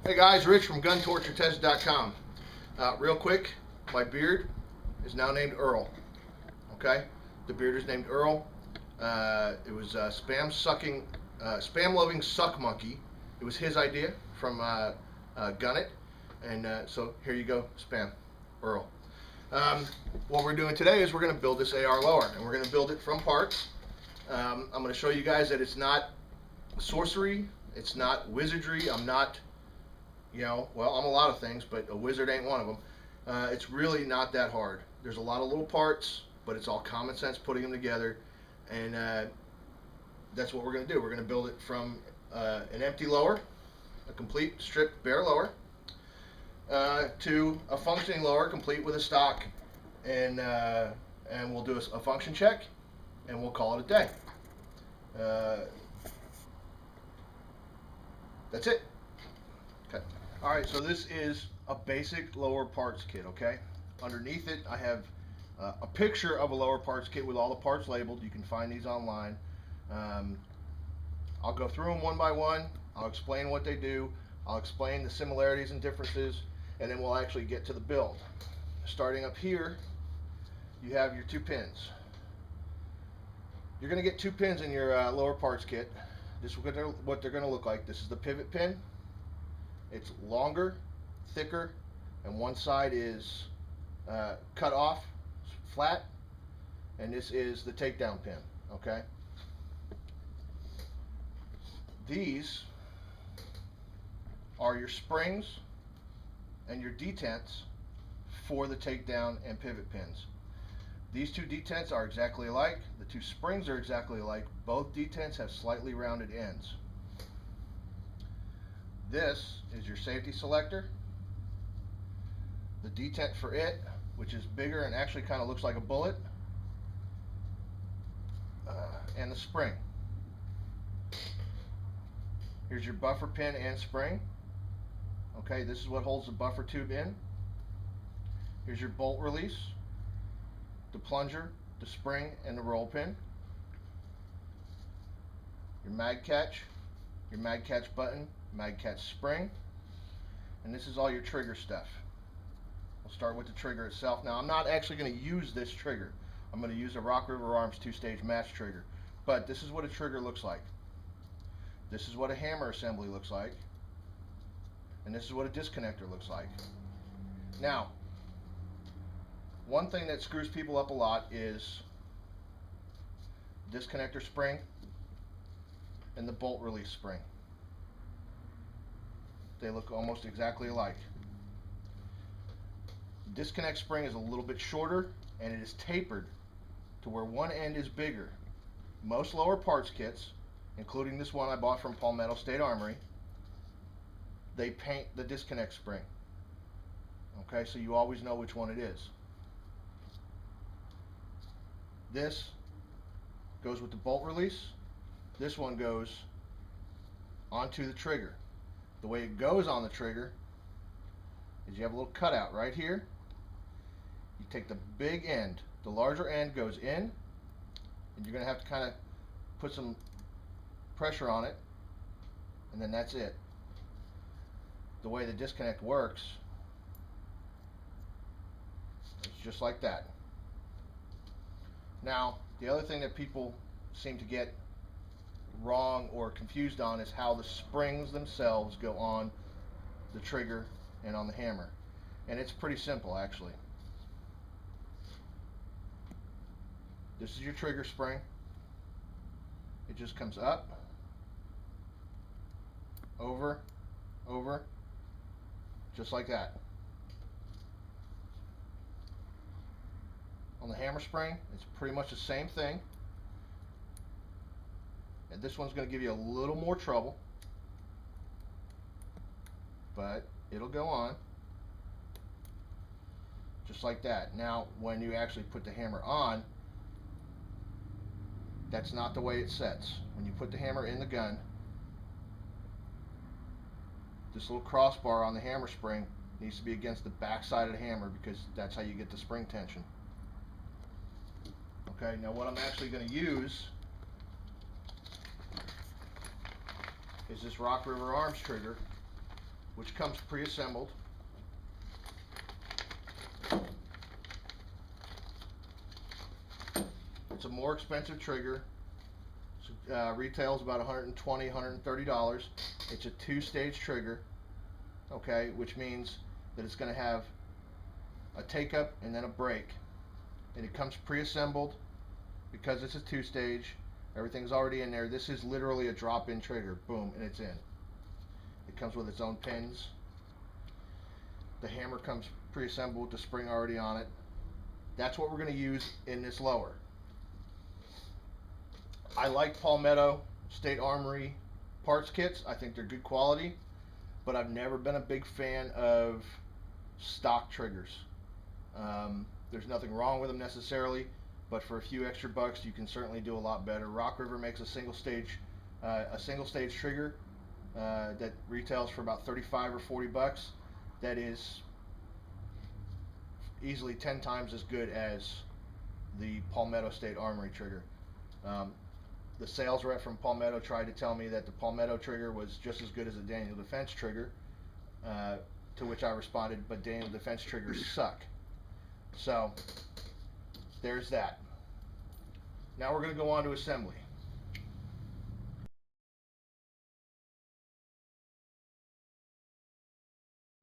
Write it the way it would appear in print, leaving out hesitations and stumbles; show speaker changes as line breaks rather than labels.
Hey guys, Rich from GunTortureTest.com. Real quick, my beard is now named Earl. Okay, the beard is named Earl. It was spam loving suck monkey. It was his idea from Gun It, and so here you go, spam, Earl. What we're doing today is we're going to build this AR lower, and we're going to build it from parts. I'm going to show you guys that it's not sorcery, it's not wizardry. I'm not well, I'm a lot of things, but a wizard ain't one of them. It's really not that hard. There's a lot of little parts, but it's all common sense putting them together, and that's what we're going to do. We're going to build it from an empty lower, a complete stripped bare lower, to a functioning lower, complete with a stock, and we'll do a function check, and we'll call it a day. That's it. Okay. All right, so this is a basic lower parts kit, okay? Underneath it, I have a picture of a lower parts kit with all the parts labeled. You can find these online. I'll go through them one by one. I'll explain what they do. I'll explain the similarities and differences, and then we'll actually get to the build. Starting up here, you have your 2 pins. You're going to get 2 pins in your lower parts kit. This is what they're going to look like. This is the pivot pin. It's longer, thicker, and one side is cut off, flat, and this is the takedown pin, okay? These are your springs and your detents for the takedown and pivot pins. These 2 detents are exactly alike. The 2 springs are exactly alike. Both detents have slightly rounded ends. This is your safety selector, the detent for it, which is bigger and actually kind of looks like a bullet, and the spring. Here's your buffer pin and spring. Okay, this is what holds the buffer tube in. Here's your bolt release, the plunger, the spring, and the roll pin. Your mag catch button, mag catch spring, and this is all your trigger stuff. We'll start with the trigger itself. Now, I'm not actually going to use this trigger. I'm going to use a Rock River Arms 2-stage match trigger, but this is what a trigger looks like. This is what a hammer assembly looks like, and this is what a disconnector looks like. Now, one thing that screws people up a lot is disconnector spring and the bolt release spring. They look almost exactly alike. Disconnect spring is a little bit shorter, and it is tapered to where one end is bigger. Most lower parts kits, including this one I bought from Palmetto State Armory, they paint the disconnect spring. Okay, so you always know which one it is. This goes with the bolt release. This one goes onto the trigger. The way it goes on the trigger is you have a little cutout right here. You take the big end, the larger end goes in, and you're going to have to kind of put some pressure on it, and then that's it. The way the disconnect works, it's just like that. Now, the other thing that people seem to get wrong or confused on is how the springs themselves go on the trigger and on the hammer. And it's pretty simple, actually. This is your trigger spring. It just comes up, over, over, just like that. On the hammer spring, it's pretty much the same thing. And this one's going to give you a little more trouble, but it'll go on just like that. Now, when you actually put the hammer on, that's not the way it sets. When you put the hammer in the gun, this little crossbar on the hammer spring needs to be against the back side of the hammer, because that's how you get the spring tension. Okay, now what I'm actually going to use is this Rock River Arms trigger which comes pre-assembled. It's a more expensive trigger. Retails about $120, $130. It's a two-stage trigger, okay, which means that it's going to have a take-up and then a break. And it comes pre-assembled because it's a two-stage. Everything's already in there. This is literally a drop-in trigger. Boom, and it's in. It comes with its own pins. The hammer comes pre-assembled with the spring already on it. That's what we're going to use in this lower. I like Palmetto State Armory parts kits. I think they're good quality, but I've never been a big fan of stock triggers. There's nothing wrong with them necessarily, but for a few extra bucks, you can certainly do a lot better. Rock River makes a single stage trigger that retails for about 35 or 40 bucks. That is easily 10 times as good as the Palmetto State Armory trigger. The sales rep from Palmetto tried to tell me that the Palmetto trigger was just as good as a Daniel Defense trigger, to which I responded, but Daniel Defense triggers suck. So there's that. Now we're going to go on to assembly.